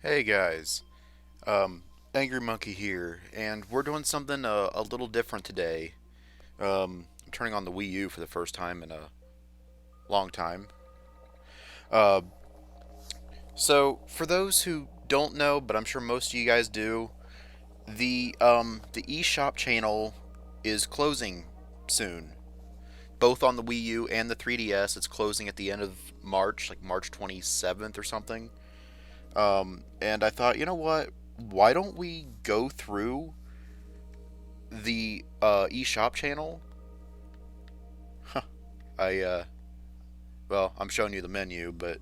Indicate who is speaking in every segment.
Speaker 1: Hey guys, Angry Monkey here, and we're doing something a little different today. I'm turning on the Wii U for the first time in a long time. Uh, for those who don't know, but I'm sure most of you guys do, the eShop channel is closing soon, both on the Wii U and the 3DS. It's closing at the end of March, like March 27th or something. And I thought, you know what? Why don't we go through the eShop channel? Huh. I well, I'm showing you the menu, but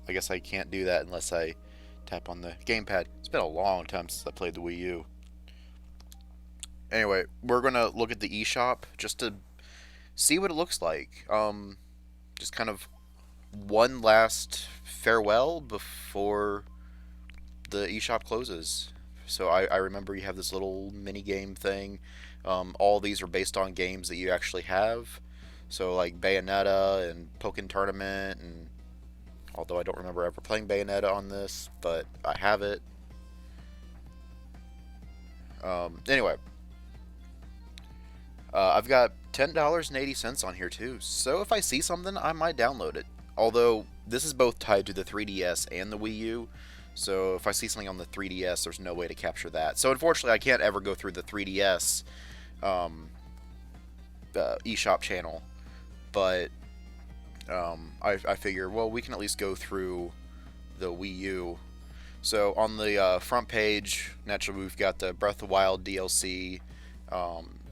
Speaker 1: I guess I can't do that unless I tap on the gamepad. It's been a long time since I played the Wii U. Anyway, we're gonna look at the eShop just to see what it looks like. Just kind of one last farewell before the eShop closes. So I remember you have this little mini game thing. All these are based on games that you actually have. So like Bayonetta and Pokken Tournament, and although I don't remember ever playing Bayonetta on this, but I have it. Anyway, I've got $10.80 on here too. So if I see something, I might download it. Although this is both tied to the 3DS and the Wii U, so if I see something on the 3DS, there's no way to capture that. So unfortunately, I can't ever go through the 3DS um, eShop channel. But I figure, well, we can at least go through the Wii U. So on the front page, naturally, we've got the Breath of the Wild DLC,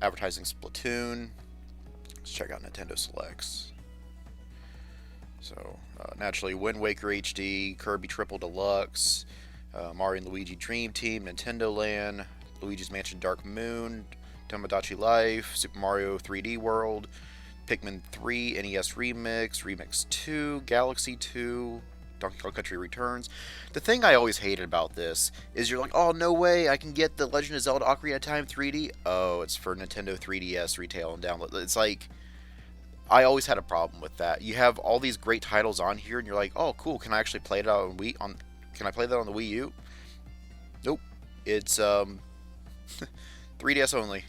Speaker 1: advertising Splatoon. Let's check out Nintendo Selects. So naturally, Wind Waker HD, Kirby Triple Deluxe, Mario and Luigi Dream Team, Nintendo Land, Luigi's Mansion Dark Moon, Tomodachi Life, Super Mario 3D World, Pikmin 3 NES Remix, Remix 2, Galaxy 2, Donkey Kong Country Returns. The thing I always hated about this is you're like, oh, no way, I can get the Legend of Zelda Ocarina of Time 3D. Oh, it's for Nintendo 3DS retail and download. It's like, I always had a problem with that. You have all these great titles on here, and you're like, oh, cool, can I actually play it on Wii? Can I play that on the Wii U? Nope. It's 3DS only.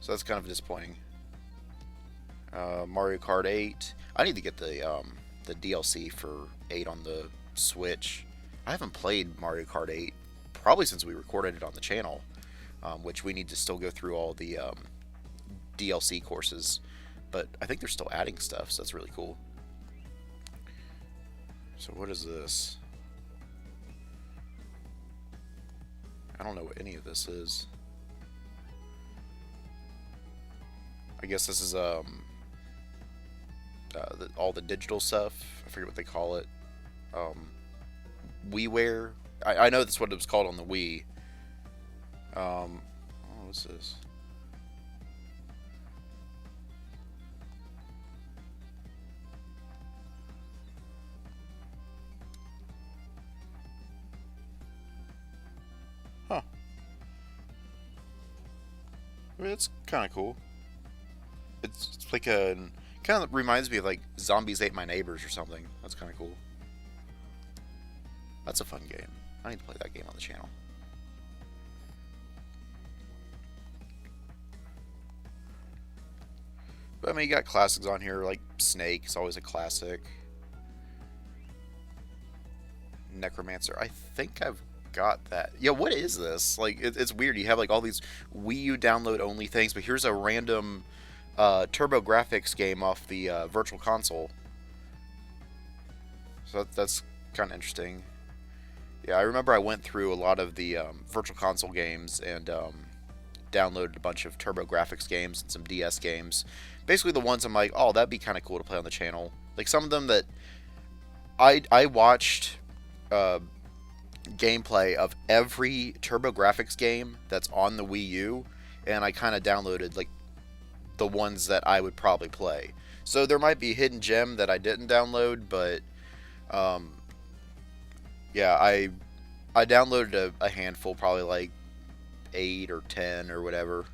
Speaker 1: So that's kind of disappointing. Mario Kart 8. I need to get the DLC for 8 on the Switch. I haven't played Mario Kart 8 probably since we recorded it on the channel, which we need to still go through all the DLC courses. But I think they're still adding stuff, so that's really cool. So what is this? I don't know what any of this is. I guess this is all the digital stuff. I forget what they call it. Um, WiiWare. I know that's what it was called on the Wii. What's this? Huh. I mean, it's kind of cool. It's like a kind of reminds me of like Zombies Ate My Neighbors or something. That's kind of cool. That's a fun game. I need to play that game on the channel. But I mean, you got classics on here like Snake is always a classic. Necromancer. I think I've got that. Yeah, what is this? Like, it's weird. You have like all these Wii U download only things, but here's a random Turbo Graphics game off the Virtual Console. So that's kind of interesting. Yeah, I remember I went through a lot of the Virtual Console games and downloaded a bunch of Turbo Graphics games and some DS games. Basically, the ones I'm like, oh, that'd be kind of cool to play on the channel. Like some of them that I watched uh, gameplay of every Turbo Graphics game that's on the Wii U, and I kind of downloaded like the ones that I would probably play. So there might be a hidden gem that I didn't download, but um, yeah, I downloaded a handful, probably like 8 or 10 or whatever.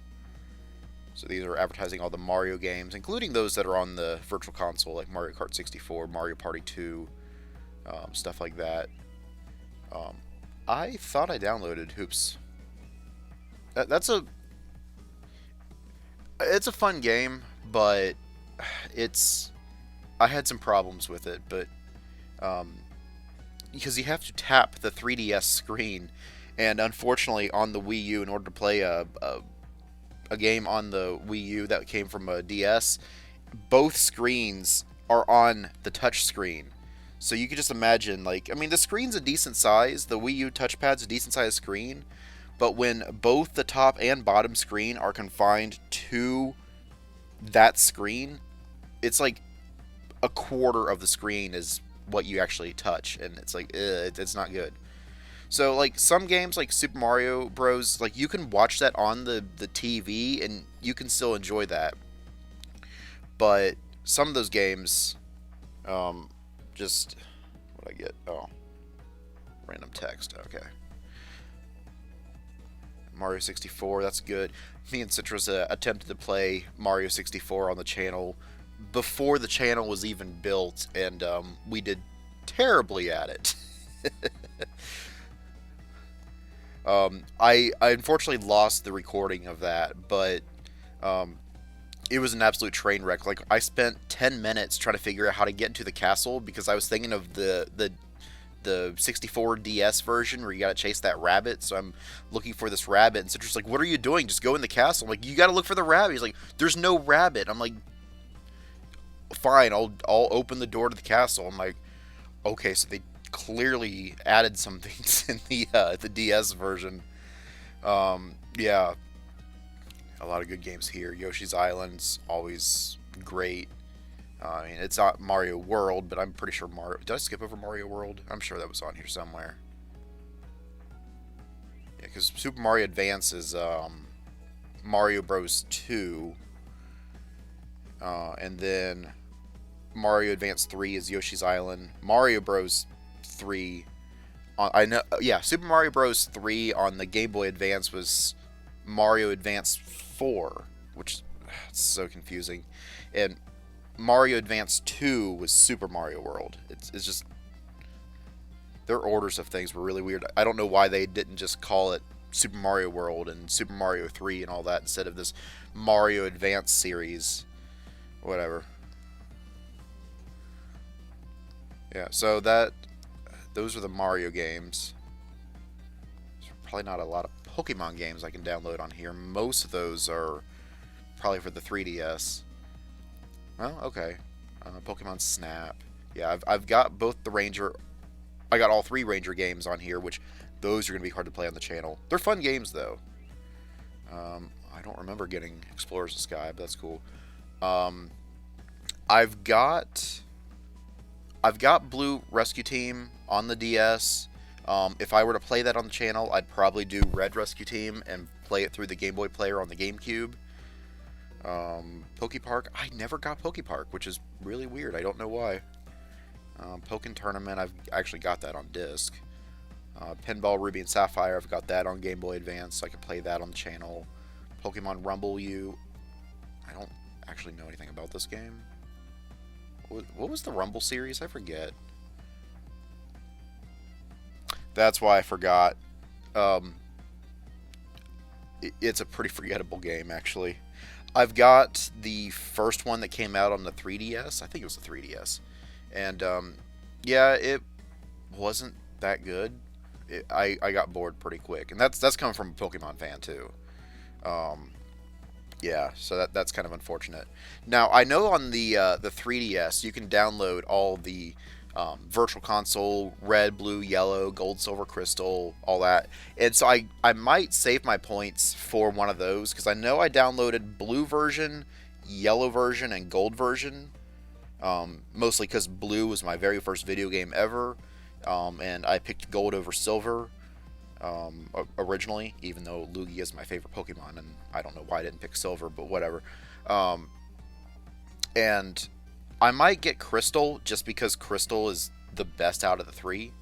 Speaker 1: So these are advertising all the Mario games, including those that are on the Virtual Console, like Mario Kart 64, Mario Party 2, stuff like that. Um, I thought I downloaded Hoops. That's a it's a fun game, but it's I had some problems with it, but um, because you have to tap the 3DS screen, and unfortunately on the Wii U, in order to play a game on the Wii U that came from a DS, both screens are on the touch screen. So you could just imagine, like, I mean, the screen's a decent size. The Wii U touchpad's a decent sized screen, but when both the top and bottom screen are confined to that screen, it's like a quarter of the screen is what you actually touch, and it's like it's not good. So like some games like Super Mario Bros, like you can watch that on the TV and you can still enjoy that. But some of those games, um, just what I get? Oh, random text. Okay, Mario 64. That's good. Me and Citrus attempted to play Mario 64 on the channel before the channel was even built, and we did terribly at it. I unfortunately lost the recording of that, but um, it was an absolute train wreck. Like I spent 10 minutes trying to figure out how to get into the castle because I was thinking of the 64 DS version where you gotta chase that rabbit. So I'm looking for this rabbit, and Citrus like, "What are you doing? Just go in the castle." I'm like, "You gotta look for the rabbit." He's like, "There's no rabbit." I'm like, "Fine, I'll open the door to the castle." I'm like, "Okay, so they clearly added some things in the DS version." Yeah, a lot of good games here. Yoshi's Island's always great. I mean, it's not Mario World, but I'm pretty sure Mario. Did I skip over Mario World? I'm sure that was on here somewhere. Yeah, because Super Mario Advance is Mario Bros. 2, and then Mario Advance 3 is Yoshi's Island. Mario Bros. 3, I know. Yeah, Super Mario Bros. 3 on the Game Boy Advance was Mario Advance 4, which it's so confusing, and Mario Advance 2 was Super Mario World. It's just their orders of things were really weird. I don't know why they didn't just call it Super Mario World and Super Mario 3 and all that instead of this Mario Advance series. Whatever. Yeah, so those are the Mario games. There's probably not a lot of Pokemon games I can download on here. Most of those are probably for the 3DS. Well, okay. Pokemon Snap. Yeah, I've got both the Ranger. I got all three Ranger games on here, which those are going to be hard to play on the channel. They're fun games, though. I don't remember getting Explorers of Sky, but that's cool. Um, I've got Blue Rescue Team on the DS. If I were to play that on the channel, I'd probably do Red Rescue Team and play it through the Game Boy player on the GameCube. Poke Park, I never got Poke Park, which is really weird. I don't know why. Pokken Tournament, I've actually got that on disc. Pinball Ruby and Sapphire, I've got that on Game Boy Advance, so I could play that on the channel. Pokemon Rumble U, I don't actually know anything about this game. What was the Rumble series? I forget. That's why I forgot. Um, it's a pretty forgettable game, actually. I've got the first one that came out on the 3DS. I think it was the 3DS. And, yeah, it wasn't that good. I got bored pretty quick. And that's coming from a Pokemon fan, too. Um, yeah, so that's kind of unfortunate. Now, I know on the 3DS, you can download all the Virtual Console, red, blue, yellow, gold, silver, crystal, all that. And so I might save my points for one of those because I know I downloaded blue version, yellow version, and gold version. Mostly because blue was my very first video game ever, and I picked gold over silver originally, even though Lugia is my favorite Pokemon, and I don't know why I didn't pick silver, but whatever. Um, and I might get Crystal just because Crystal is the best out of the three.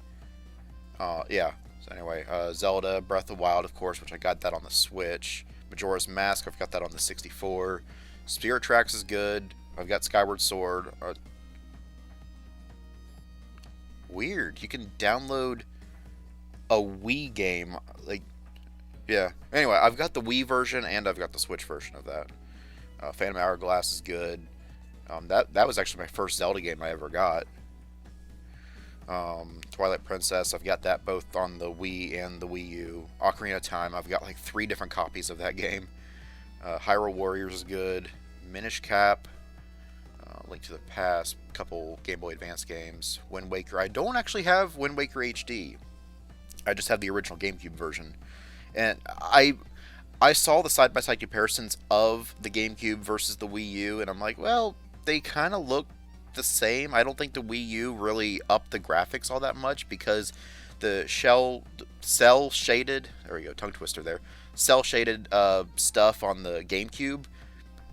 Speaker 1: Yeah. So anyway, Zelda Breath of the Wild, of course, which I got that on the Switch. Majora's Mask, I've got that on the 64. Spirit Tracks is good. I've got Skyward Sword. Weird. You can download a Wii game. Like, yeah. Anyway, I've got the Wii version and I've got the Switch version of that. Phantom Hourglass is good. That was actually my first Zelda game I ever got. Twilight Princess, I've got that both on the Wii and the Wii U. Ocarina of Time, I've got like 3 different copies of that game. Hyrule Warriors is good. Minish Cap, Link to the Past, couple Game Boy Advance games. Wind Waker, I don't actually have Wind Waker HD. I just have the original GameCube version. And I saw the side-by-side comparisons of the GameCube versus the Wii U, and I'm like, well, they kind of look the same. I don't think the Wii U really upped the graphics all that much because the cell shaded, there we go, tongue twister there, cell shaded stuff on the GameCube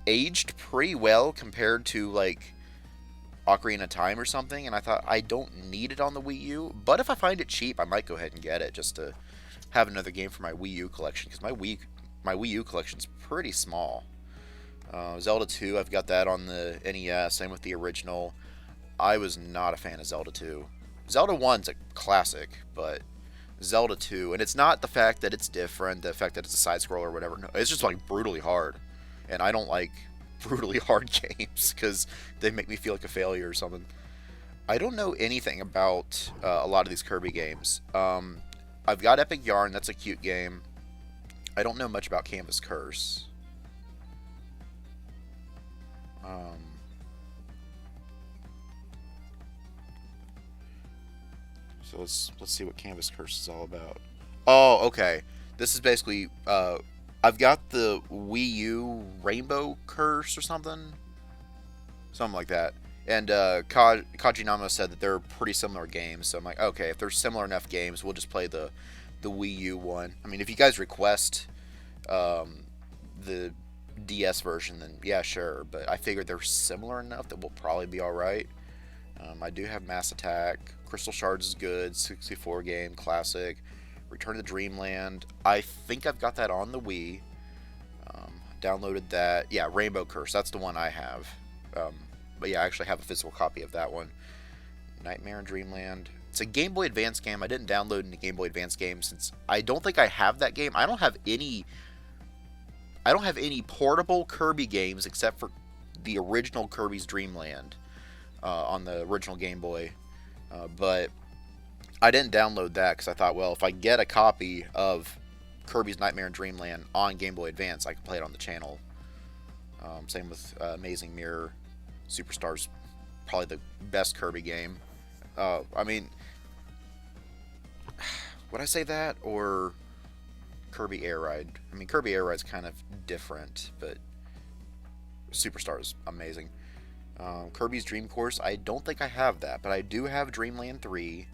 Speaker 1: aged pretty well compared to like Ocarina of Time or something, and I thought I don't need it on the Wii U, but if I find it cheap, I might go ahead and get it just to have another game for my Wii U collection because my Wii U collection's pretty small. Zelda 2, I've got that on the NES, same with the original. I was not a fan of Zelda 2. Zelda 1's a classic, but Zelda 2, and it's not the fact that it's different, the fact that it's a side scroller or whatever. No, it's just like brutally hard, and I don't like brutally hard games because they make me feel like a failure or something. I don't know anything about a lot of these Kirby games. I've got Epic Yarn, that's a cute game. I don't know much about Canvas Curse. So let's see what Canvas Curse is all about. Oh, okay. This is basically I've got the Wii U Rainbow Curse or something like that. And Kajinama said that they're pretty similar games. So I'm like, okay, if they're similar enough games, we'll just play the Wii U one. I mean, if you guys request the DS version, then yeah, sure. But I figured they're similar enough that we'll probably be all right. I do have Mass Attack. Crystal Shards is good. 64 game, classic. Return to Dreamland. I think I've got that on the Wii. Downloaded that. Yeah, Rainbow Curse. That's the one I have. But yeah, I actually have a physical copy of that one. Nightmare in Dreamland. It's a Game Boy Advance game. I didn't download any Game Boy Advance games since I don't think I have that game. I don't have any portable Kirby games except for the original Kirby's Dream Land on the original Game Boy. But I didn't download that because I thought, well, if I get a copy of Kirby's Nightmare in Dreamland on Game Boy Advance, I can play it on the channel. Same with Amazing Mirror. Superstar's probably the best Kirby game. I mean, would I say that or Kirby Air Ride? I mean, Kirby Air Ride's kind of different, but Superstar's amazing. Kirby's Dream Course, I don't think I have that, but I do have Dreamland 3.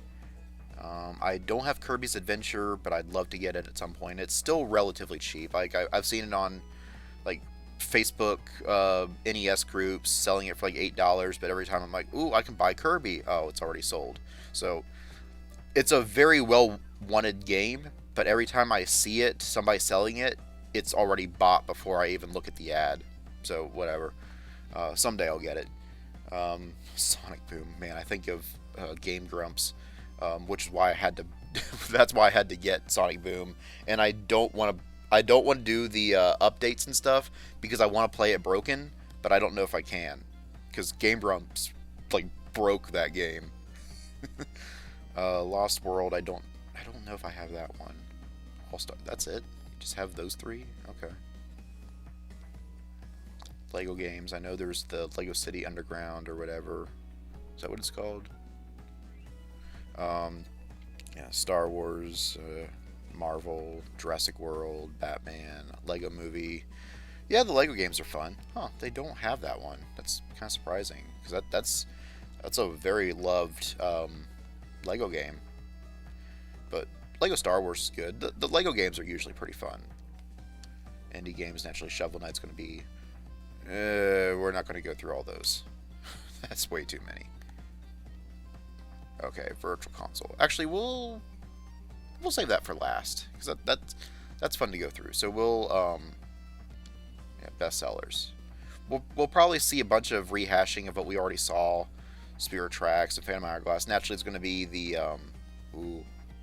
Speaker 1: I don't have Kirby's Adventure, but I'd love to get it at some point. It's still relatively cheap. Like I've seen it on like Facebook NES groups selling it for like $8, but every time I'm like, ooh, I can buy Kirby. Oh, it's already sold. So it's a very well wanted game, but every time I see it, somebody selling it, it's already bought before I even look at the ad. So whatever. Someday I'll get it. Sonic Boom, man, I think of Game Grumps, which is why I had to. That's why I had to get Sonic Boom, and I don't want to do the updates and stuff because I want to play it broken, but I don't know if I can because Game Grumps like broke that game. Lost World, I don't know if I have that one. That's it. You just have those 3. Okay. Lego games. I know there's the Lego City Underground or whatever. Is that what it's called? Yeah, Star Wars, Marvel, Jurassic World, Batman, Lego Movie. Yeah, the Lego games are fun. Huh? They don't have that one. That's kind of surprising because that's a very loved Lego game. But Lego Star Wars is good. The Lego games are usually pretty fun. Indie games, naturally, Shovel Knight's going to be. We're not going to go through all those. That's way too many. Okay, Virtual Console. Actually, we'll save that for last because that's fun to go through. So we'll yeah, bestsellers. We'll probably see a bunch of rehashing of what we already saw. Spirit Tracks and Phantom Hourglass. Naturally, it's going to be the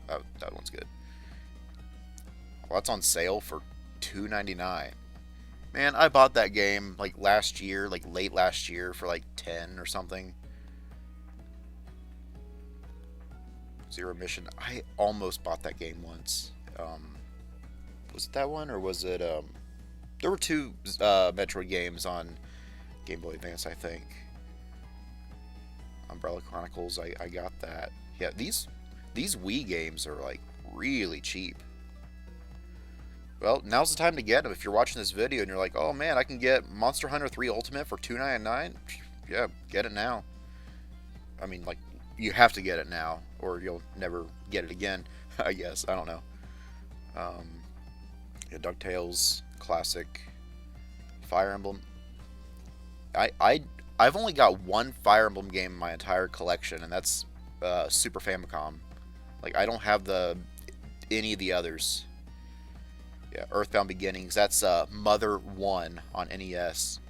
Speaker 1: That one's good. Well, that's on sale for $2.99. Man, I bought that game like last year, like late last year for like 10 or something. Zero Mission. I almost bought that game once. Was it that one or was it there were two Metroid games on Game Boy Advance, I think. Umbrella Chronicles, I got that. Yeah, these Wii games are like really cheap. Well, now's the time to get them. If you're watching this video and you're like, oh man, I can get Monster Hunter 3 Ultimate for $2.99, yeah, get it now. I mean, like, you have to get it now, or you'll never get it again, I guess. I don't know. Yeah, DuckTales, classic. Fire Emblem. I've only got one Fire Emblem game in my entire collection, and that's Super Famicom. Like, I don't have any of the others. Yeah, Earthbound Beginnings. That's Mother 1 on NES.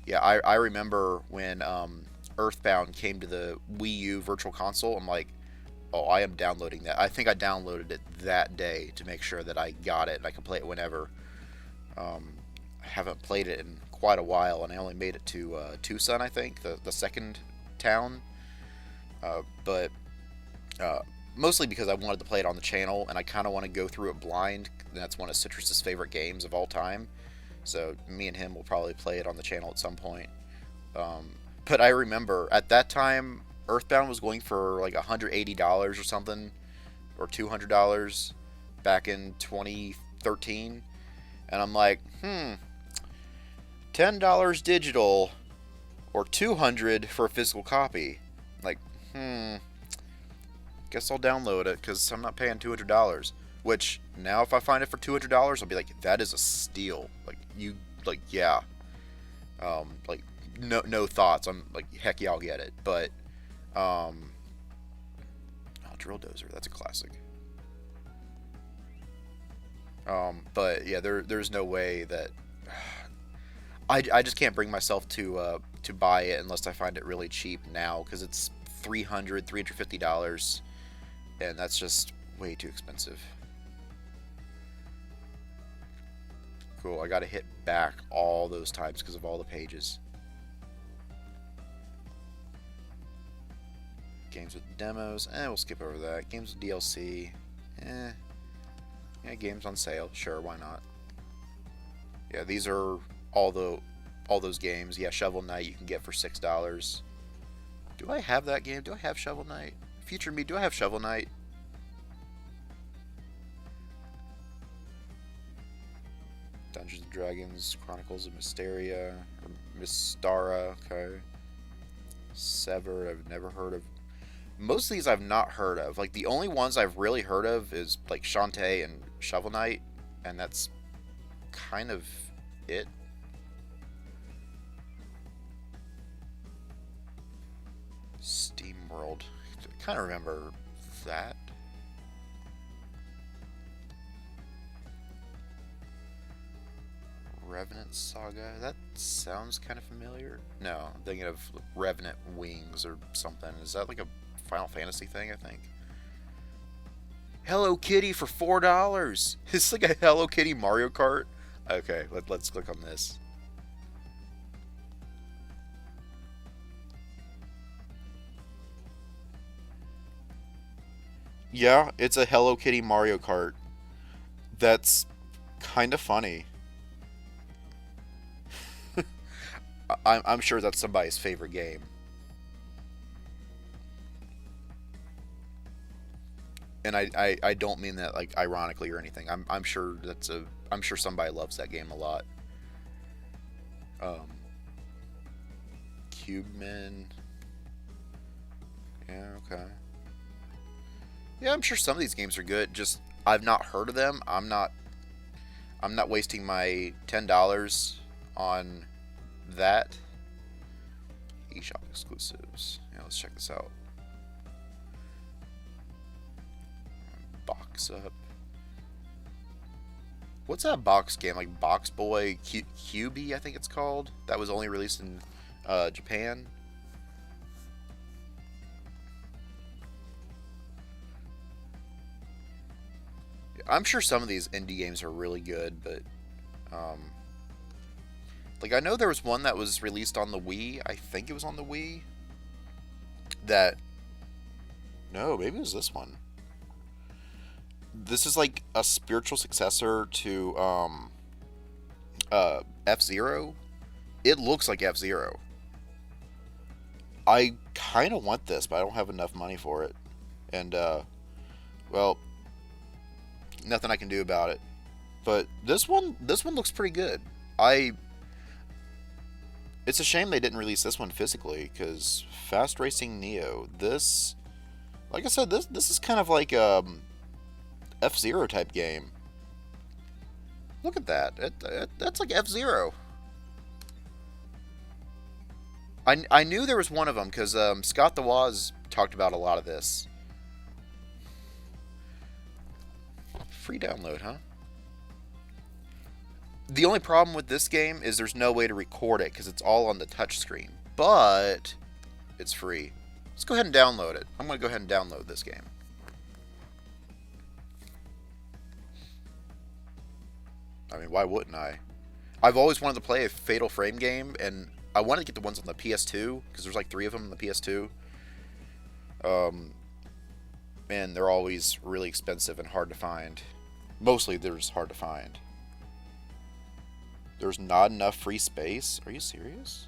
Speaker 1: Yeah, I remember when Earthbound came to the Wii U Virtual Console. I'm like, oh, I am downloading that. I think I downloaded it that day to make sure that I got it and I could play it whenever. I haven't played it in quite a while, and I only made it to Tucson, I think, the second town. But mostly because I wanted to play it on the channel, and I kind of want to go through it blind. That's one of Citrus's favorite games of all time. So me and him will probably play it on the channel at some point. But I remember at that time, Earthbound was going for like $180 or something, or $200 back in 2013. And I'm like, $10 digital or $200 for a physical copy. Like, guess I'll download it because I'm not paying $200. Which now, if I find it for $200, I'll be like, that is a steal. Yeah. Like, no thoughts. I'm like, heck yeah, I'll get it. But, Drill Dozer, that's a classic. But yeah, there's no way that I just can't bring myself to buy it unless I find it really cheap now, because it's $350, and that's just way too expensive. Cool, I gotta hit back all those times because of all the pages. Games with demos, we'll skip over that. Games with DLC, yeah, games on sale, sure, why not? Yeah, these are all those games. Yeah, Shovel Knight you can get for $6. Do I have that game? Do I have Shovel Knight? Future me, do I have Shovel Knight? Dungeons and Dragons, Chronicles of Mysteria, or Mystara, okay. Severed, I've never heard of. Most of these I've not heard of. Like, the only ones I've really heard of is, like, Shantae and Shovel Knight, and that's kind of it. Steam World. I kind of remember that. Revenant Saga. That sounds kind of familiar. No, I'm thinking of Revenant Wings or something. Is that like a Final Fantasy thing, I think? Hello Kitty for $4. It's like a Hello Kitty Mario Kart. Okay, let's click on this. Yeah, it's a Hello Kitty Mario Kart. That's kind of funny. I'm sure that's somebody's favorite game. And I don't mean that like ironically or anything. I'm sure I'm sure somebody loves that game a lot. Cubeman. Yeah, okay. Yeah, I'm sure some of these games are good. Just I've not heard of them. I'm not wasting my $10 on that. eShop exclusives. Yeah, let's check this out. Box up. What's that box game? Like Box Boy QB, I think it's called. That was only released in Japan. I'm sure some of these indie games are really good, but um, like I know there was one that was released on the Wii. I think it was on the Wii. That no, maybe it was this one. This is like a spiritual successor to F-Zero. It looks like F-Zero. I kind of want this, but I don't have enough money for it. And well, nothing I can do about it. But this one looks pretty good. I It's a shame they didn't release this one physically, because Fast Racing Neo, this, like I said, this is kind of like F-Zero type game. Look at that. That's like F-Zero. I knew there was one of them because Scott the Woz talked about a lot of this. Free download, huh? The only problem with this game is there's no way to record it because it's all on the touch screen. But it's free. Let's go ahead and download it. I'm going to go ahead and download this game. I mean, why wouldn't I? I've always wanted to play a Fatal Frame game, and I wanted to get the ones on the PS2 because there's like 3 of them on the PS2. And they're always really expensive and hard to find. Mostly they're just hard to find. There's not enough free space? Are you serious?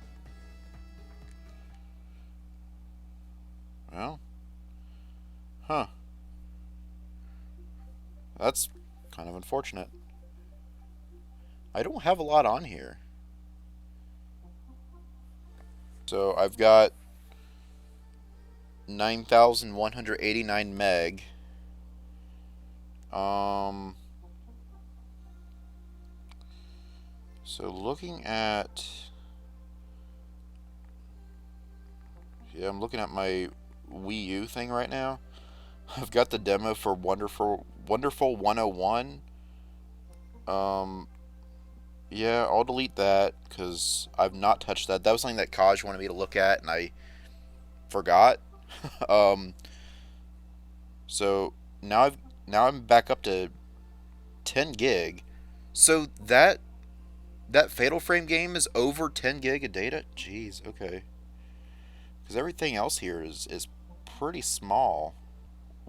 Speaker 1: Well. Huh. That's kind of unfortunate. I don't have a lot on here. So I've got 9,189 meg. So looking at, yeah, I'm looking at my Wii U thing right now. I've got the demo for Wonderful 101. Yeah, I'll delete that because I've not touched that. That was something that Kaj wanted me to look at, and I forgot. So now I'm back up to 10 gig. So that Fatal Frame game is over 10 gig of data? Jeez, okay. Because everything else here is pretty small.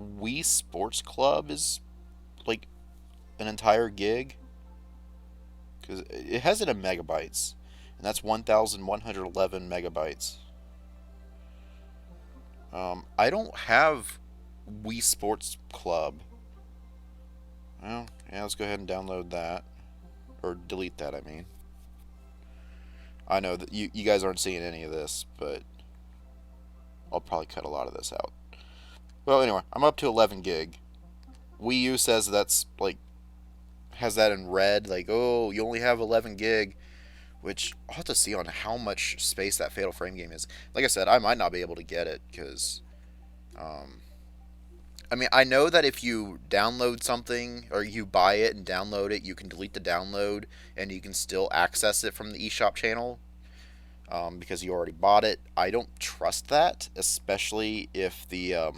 Speaker 1: Wii Sports Club is like an entire gig. Because it has it in megabytes. And that's 1,111 megabytes. I don't have Wii Sports Club. Well, yeah, let's go ahead and download that. Or delete that, I mean. I know that you guys aren't seeing any of this, but I'll probably cut a lot of this out. Well, anyway, I'm up to 11 gig. Wii U says that's, like, has that in red, like, oh, you only have 11 gig, which I'll have to see on how much space that Fatal Frame game is. Like I said, I might not be able to get it, because, I mean, I know that if you download something, or you buy it and download it, you can delete the download, and you can still access it from the eShop channel, because you already bought it. I don't trust that, especially if the,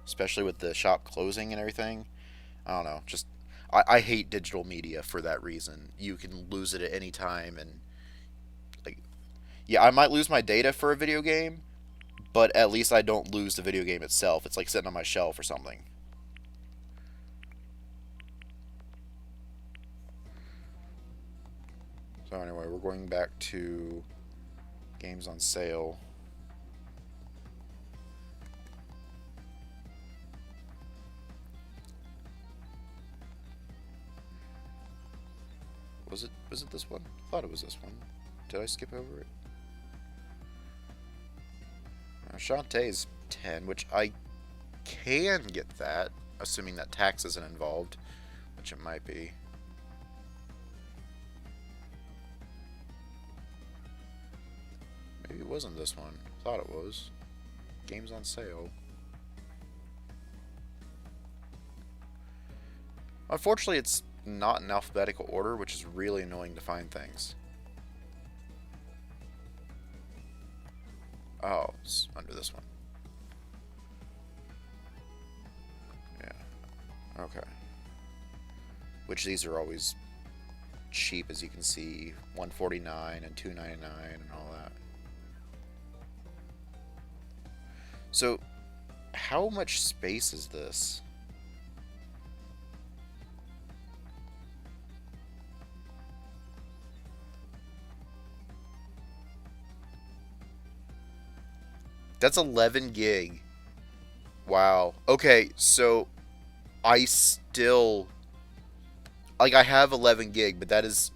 Speaker 1: especially with the shop closing and everything. I don't know, just, I hate digital media for that reason. You can lose it at any time, and, like, yeah, I might lose my data for a video game, but at least I don't lose the video game itself. It's like sitting on my shelf or something. So anyway, we're going back to games on sale. Was it this one? I thought it was this one. Did I skip over it? Shantae's 10, which I can get that, assuming that tax isn't involved, which it might be. Maybe it wasn't this one. I thought it was. Games on sale. Unfortunately, it's not in alphabetical order, which is really annoying to find things. Oh, it's under this one. Yeah. Okay. which these are always cheap, as you can see, 149 and 299 and all that. So, how much space is this? That's 11 gig. Wow. Okay, so I still like I have 11 gig, but that is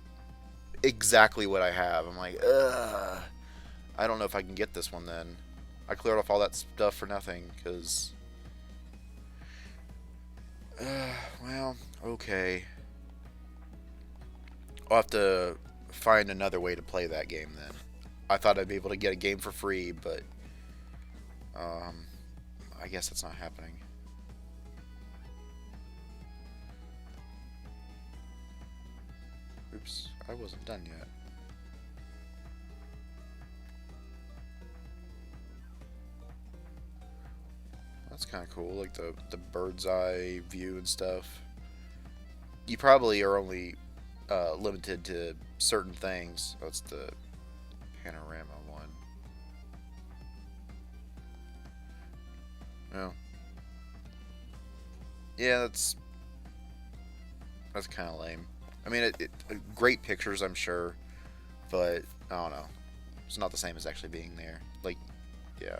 Speaker 1: exactly what I have. I'm like, ugh. I don't know if I can get this one then. I cleared off all that stuff for nothing because well, okay. I'll have to find another way to play that game then. I thought I'd be able to get a game for free, but um I guess that's not happening. Oops, I wasn't done yet. That's kind of cool, like the bird's eye view and stuff. You probably are only limited to certain things. That's the panorama one. Oh, yeah, that's kind of lame. I mean, great pictures, I'm sure, but I don't know. It's not the same as actually being there. Like, yeah,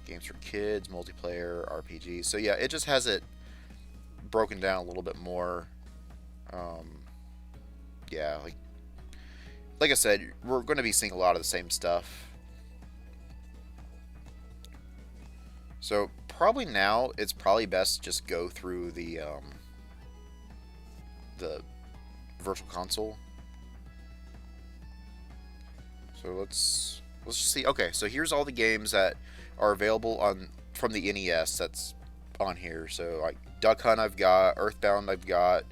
Speaker 1: games for kids, multiplayer, RPG. So yeah, it just has it broken down a little bit more. Um, yeah, like I said, we're going to be seeing a lot of the same stuff. So probably now it's probably best to just go through the Virtual Console. So let's just see. Okay, so here's all the games that are available on from the NES that's on here. So like Duck Hunt I've got, Earthbound I've got,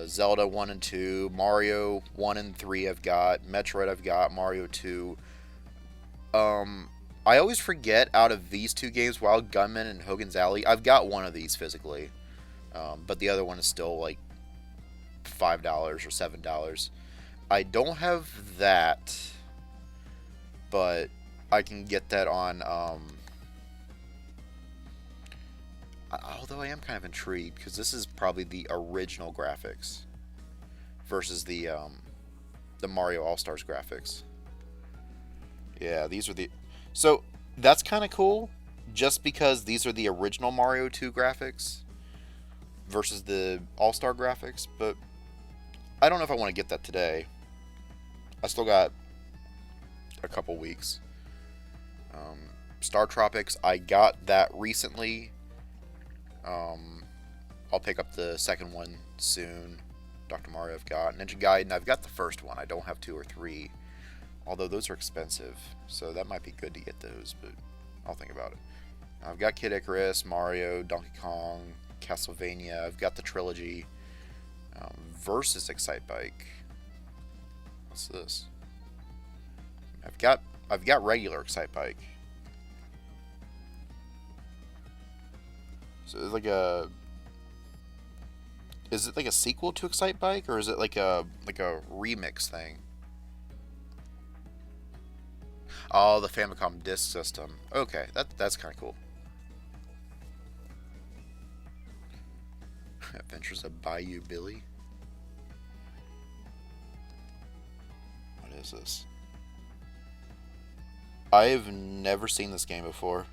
Speaker 1: Zelda 1 and 2, Mario 1 and 3 I've got, Metroid I've got, Mario 2. I always forget out of these two games, Wild Gunman and Hogan's Alley, I've got one of these physically. But the other one is still like $5 or $7. I don't have that, but I can get that on. Although I am kind of intrigued because this is probably the original graphics versus the Mario All Stars graphics. Yeah, these are the. So that's kind of cool, just because these are the original Mario 2 graphics versus the All Star graphics. But I don't know if I want to get that today. I still got a couple weeks. Star Tropics, I got that recently. I'll pick up the second one soon. Dr. Mario I've got. Ninja Gaiden, I've got the first one. I don't have 2 or 3. Although those are expensive. So that might be good to get those, but I'll think about it. I've got Kid Icarus, Mario, Donkey Kong, Castlevania. I've got the trilogy. Versus Excite Bike. What's this? I've got regular Excite Bike. So it's like a. Is it like a sequel to Excite Bike, or is it like a remix thing? Oh, the Famicom Disk System. Okay, that's kind of cool. Adventures of Bayou Billy. What is this? I have never seen this game before.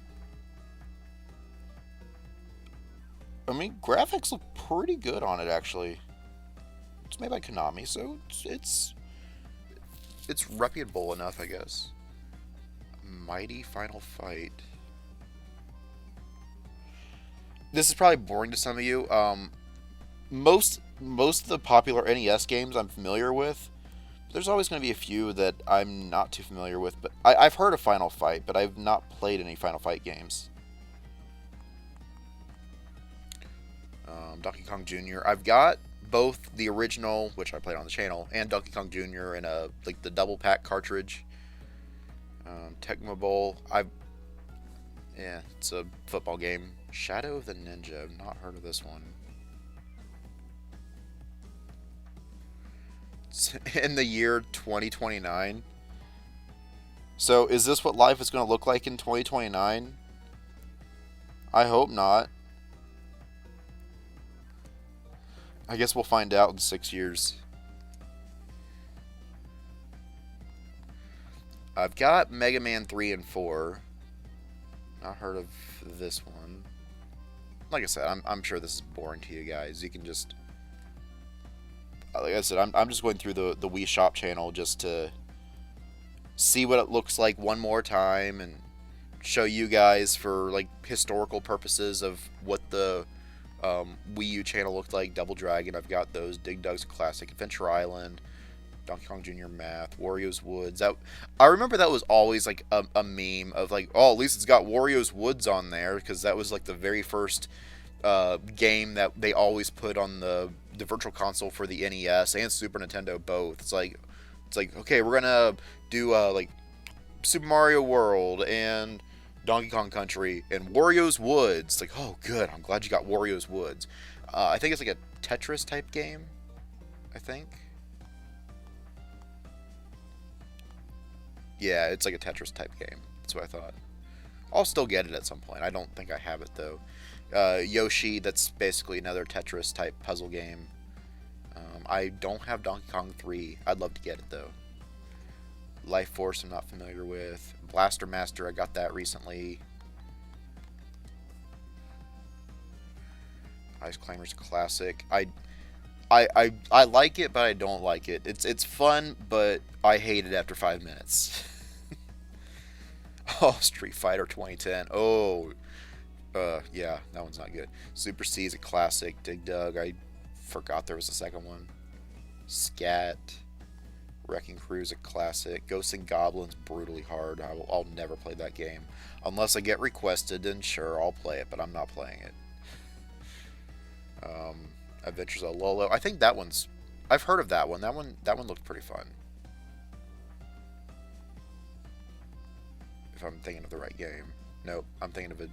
Speaker 1: I mean, graphics look pretty good on it, actually. It's made by Konami, so it's reputable enough, I guess. Mighty Final Fight. This is probably boring to some of you. Most of the popular NES games I'm familiar with. There's always going to be a few that I'm not too familiar with, but I've heard of Final Fight, but I've not played any Final Fight games. Donkey Kong Jr. I've got both the original, which I played on the channel, and Donkey Kong Jr. in a like the double pack cartridge. Tecmo Bowl. Yeah, it's a football game. Shadow of the Ninja. I've not heard of this one. in the year 2029. So is this what life is going to look like in 2029? I hope not. I guess we'll find out in 6 years. I've got Mega Man 3 and 4. Not heard of this one. Like I said, I'm sure this is boring to you guys. You can just... Like I said, I'm just going through the Wii Shop channel just to see what it looks like one more time and show you guys for like historical purposes of what the Wii U channel looked like. Double Dragon, I've got those. Dig Dug's Classic, Adventure Island, Donkey Kong Jr. Math, Wario's Woods. I remember that was always like a meme of like, oh, at least it's got Wario's Woods on there, because that was like the very first game that they always put on the Virtual Console for the NES and Super Nintendo both. It's like okay, we're gonna do like Super Mario World and Donkey Kong Country and Wario's Woods. Like, oh, good. I'm glad you got Wario's Woods. I think it's like a Tetris type game. I think. Yeah, it's like a Tetris type game. That's what I thought. I'll still get it at some point. I don't think I have it though. Yoshi, that's basically another Tetris type puzzle game. I don't have Donkey Kong 3. I'd love to get it though. Life Force, I'm not familiar with. Blaster Master, I got that recently. Ice Climber's classic. I like it, but I don't like it. It's fun, but I hate it after 5 minutes. Oh, Street Fighter 2010. Oh, yeah, that one's not good. Super C is a classic. Dig Dug, I forgot there was a second one. Scat. Wrecking Crew is a classic. Ghosts and Goblins, brutally hard. I'll never play that game. Unless I get requested, then sure, I'll play it, but I'm not playing it. Adventures of Lolo. I think that one's... I've heard of that one. That one looked pretty fun. If I'm thinking of the right game. Nope, I'm thinking of a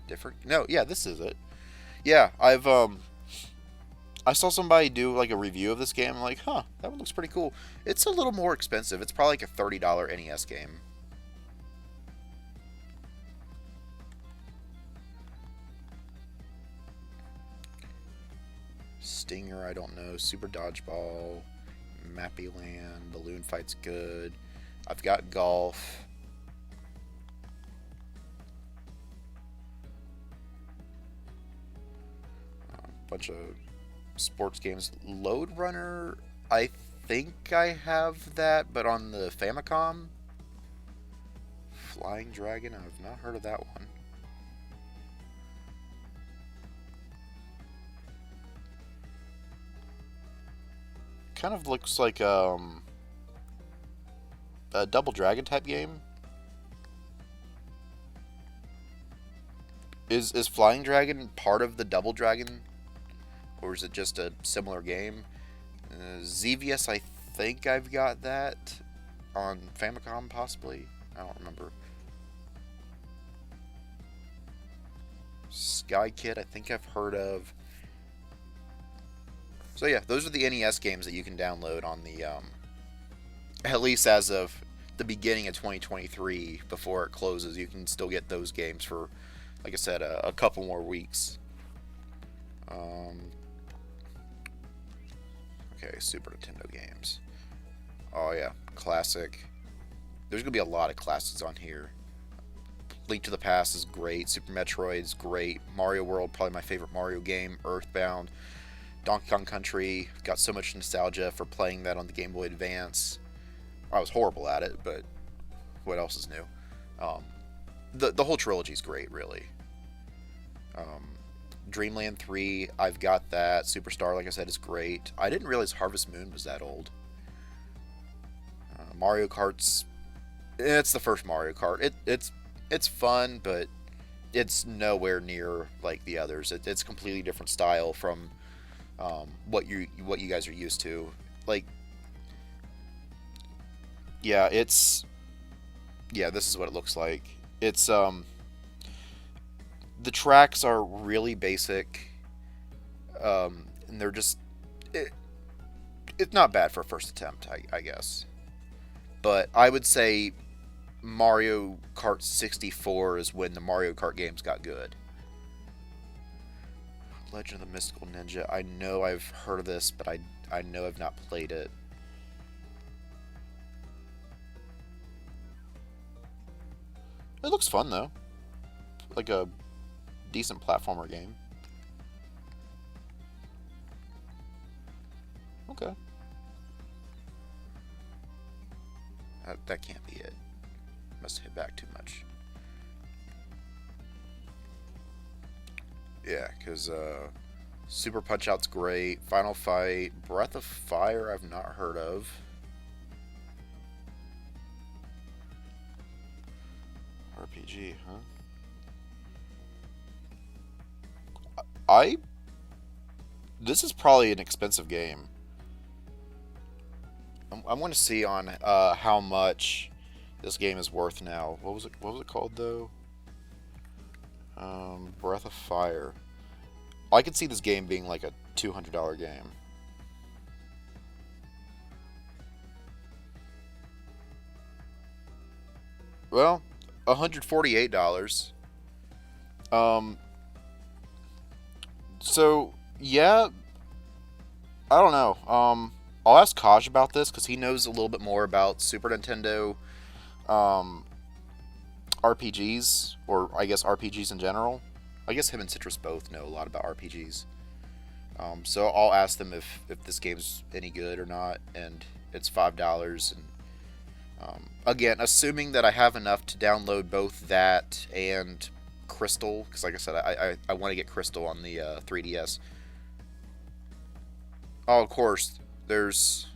Speaker 1: different... No, yeah, this is it. Yeah, I saw somebody do like a review of this game. I'm like, huh, that one looks pretty cool. It's a little more expensive. It's probably like a $30 NES game. Stinger, I don't know. Super Dodgeball, Mappy Land, Balloon Fight's good. I've got Golf. A bunch of sports games. Load Runner, I think I have that, but on the Famicom. Flying Dragon, I've not heard of that one. Kind of looks like a Double Dragon type game. Is Flying Dragon part of the Double Dragon? Or is it just a similar game? Xevious, I think I've got that on Famicom, possibly. I don't remember. Sky Kid, I think I've heard of. So yeah, those are the NES games that you can download on the, at least as of the beginning of 2023, before it closes. You can still get those games for, like I said, a couple more weeks. Okay, Super Nintendo games. Oh yeah, classic. There's gonna be a lot of classics on here. Link to the Past is great. Super Metroid is great. Mario World, probably my favorite Mario game. Earthbound. Donkey Kong Country. Got so much nostalgia for playing that on the Game Boy Advance. I was horrible at it, but what else is new? The whole trilogy is great, really. Dreamland 3, I've got that. Superstar, like I said, is great. I didn't realize Harvest Moon was that old. Mario Kart's... It's the first Mario Kart. It's fun, but it's nowhere near like the others. It's completely different style from what you guys are used to. Like, yeah, this is what it looks like. It's the tracks are really basic, and they're just It's not bad for a first attempt, I guess. But I would say Mario Kart 64 is when the Mario Kart games got good. Legend of the Mystical Ninja. I know I've heard of this, but I know I've not played it. It looks fun though. Like a decent platformer game. Okay. That can't be it. Must have hit back too much. Yeah, because Super Punch Out's great. Final Fight. Breath of Fire I've not heard of. RPG, huh? I... This is probably an expensive game. I'm going to see on how much this game is worth now. What was it called though? Breath of Fire. I could see this game being like a $200 game. Well, $148. Um, so yeah, I don't know. I'll ask Kaj about this because he knows a little bit more about Super Nintendo um, RPGs, or I guess RPGs in general. I guess him and Citrus both know a lot about RPGs. So I'll ask them if this game's any good or not, and it's $5. And again, assuming that I have enough to download both that and Crystal, because like I said, I want to get Crystal on the 3DS. Oh, of course, there's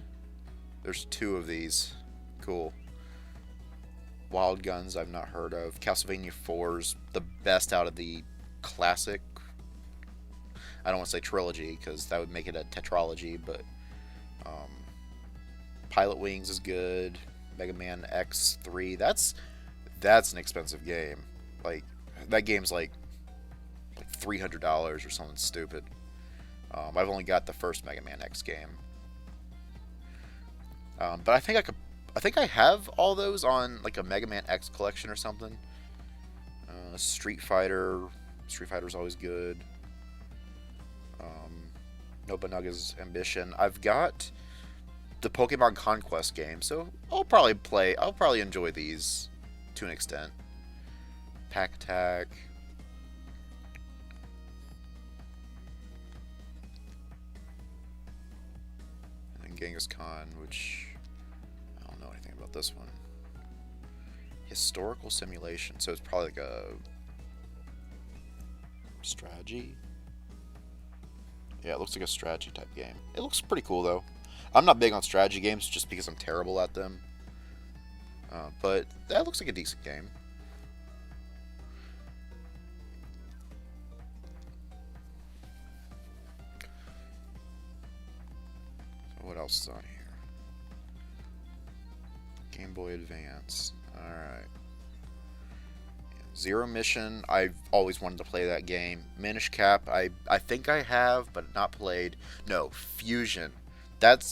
Speaker 1: two of these. Cool. Wild Guns I've not heard of. Castlevania 4's the best out of the classic. I don't want to say trilogy because that would make it a tetralogy, but um, Pilot Wings is good. Mega Man X3. That's an expensive game. Like that game's like $300 or something stupid. I've only got the first Mega Man X game, but I think I have all those on like a Mega Man X collection or something. Street Fighter. Street Fighter's always good. Nobunaga's Ambition. I've got the Pokemon Conquest game, so I'll probably enjoy these to an extent. Pack Attack. And then Genghis Khan, which I don't know anything about this one. Historical Simulation, so it's probably like a strategy. Yeah, it looks like a strategy type game. It looks pretty cool though. I'm not big on strategy games just because I'm terrible at them. But that looks like a decent game. So what else is on here? Game Boy Advance. Alright. Zero Mission, I've always wanted to play that game. Minish Cap, I think I have, but not played. No, Fusion.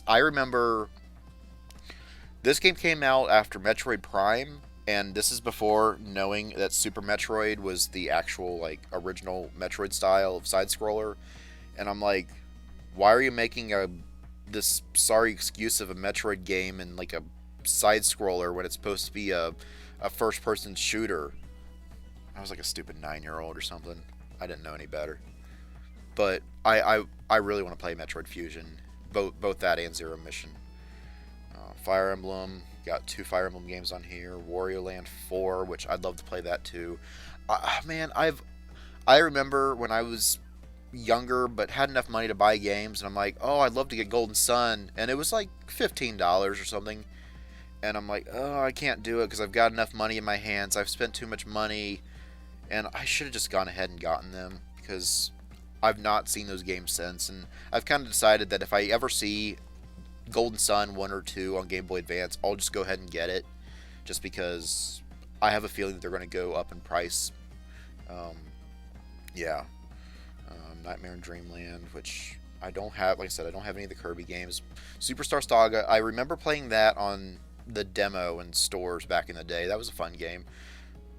Speaker 1: I remember this game came out after Metroid Prime, and this is before knowing that Super Metroid was the actual like original Metroid style of side scroller. And I'm like, why are you making this sorry excuse of a Metroid game and like a side scroller when it's supposed to be a first person shooter? I was like a stupid 9-year-old or something. I didn't know any better. But I really want to play Metroid Fusion. Both that and Zero Mission. Fire Emblem. Got 2 Fire Emblem games on here. Wario Land 4, which I'd love to play that too. Man, I remember when I was younger but had enough money to buy games, and I'm like, oh, I'd love to get Golden Sun. And it was like $15 or something. And I'm like, oh, I can't do it because I've got enough money in my hands. I've spent too much money. And I should have just gone ahead and gotten them because I've not seen those games since. And I've kind of decided that if I ever see Golden Sun 1 or 2 on Game Boy Advance, I'll just go ahead and get it. Just because I have a feeling that they're going to go up in price. Yeah. Nightmare in Dreamland, which I don't have, like I said, I don't have any of the Kirby games. Superstar Saga, I remember playing that on the demo in stores back in the day. That was a fun game.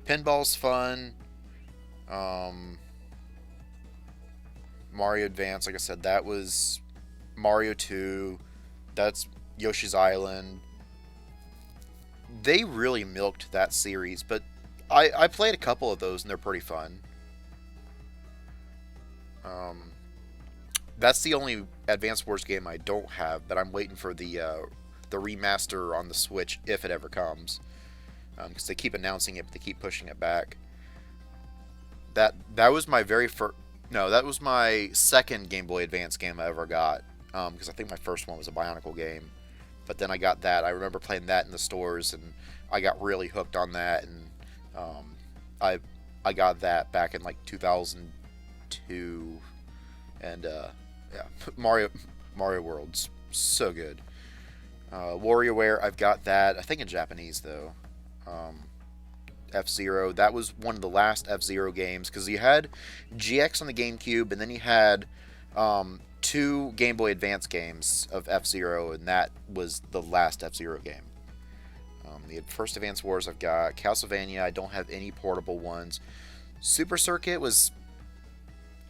Speaker 1: Pinball's fun. Um, Mario Advance, like I said, that was Mario 2. That's Yoshi's Island. They really milked that series, but I played a couple of those and they're pretty fun. Um, that's the only Advance Wars game I don't have, but I'm waiting for the remaster on the Switch if it ever comes, because they keep announcing it, but they keep pushing it back. That was my very first. No, that was my second Game Boy Advance game I ever got. Because I think my first one was a Bionicle game, but then I got that. I remember playing that in the stores, and I got really hooked on that. And um, I I got that back in like 2002, and yeah, Mario World's so good. WarioWare, I've got that. I think in Japanese though. Um, F-Zero. That was one of the last F-Zero games because you had GX on the GameCube, and then you had two Game Boy Advance games of F-Zero, and that was the last F-Zero game. The first Advance Wars I've got. Castlevania, I don't have any portable ones. Super Circuit was...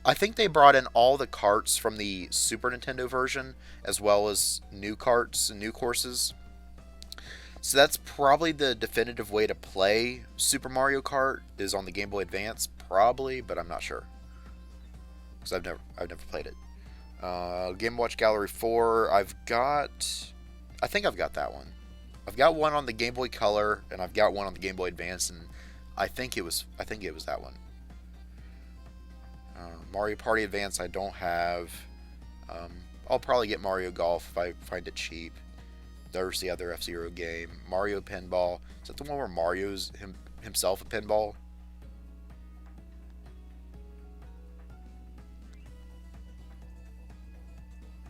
Speaker 1: I think they brought in all the carts from the Super Nintendo version, as well as new carts and new courses. So that's probably the definitive way to play Super Mario Kart is on the Game Boy Advance, probably, but I'm not sure because I've never played it. Game Watch Gallery 4, I think I've got that one. I've got one on the Game Boy Color and I've got one on the Game Boy Advance, and I think it was that one. Mario Party Advance I don't have. I'll probably get Mario Golf if I find it cheap. There's the other F-Zero game. Mario Pinball. Is that the one where Mario's himself a pinball?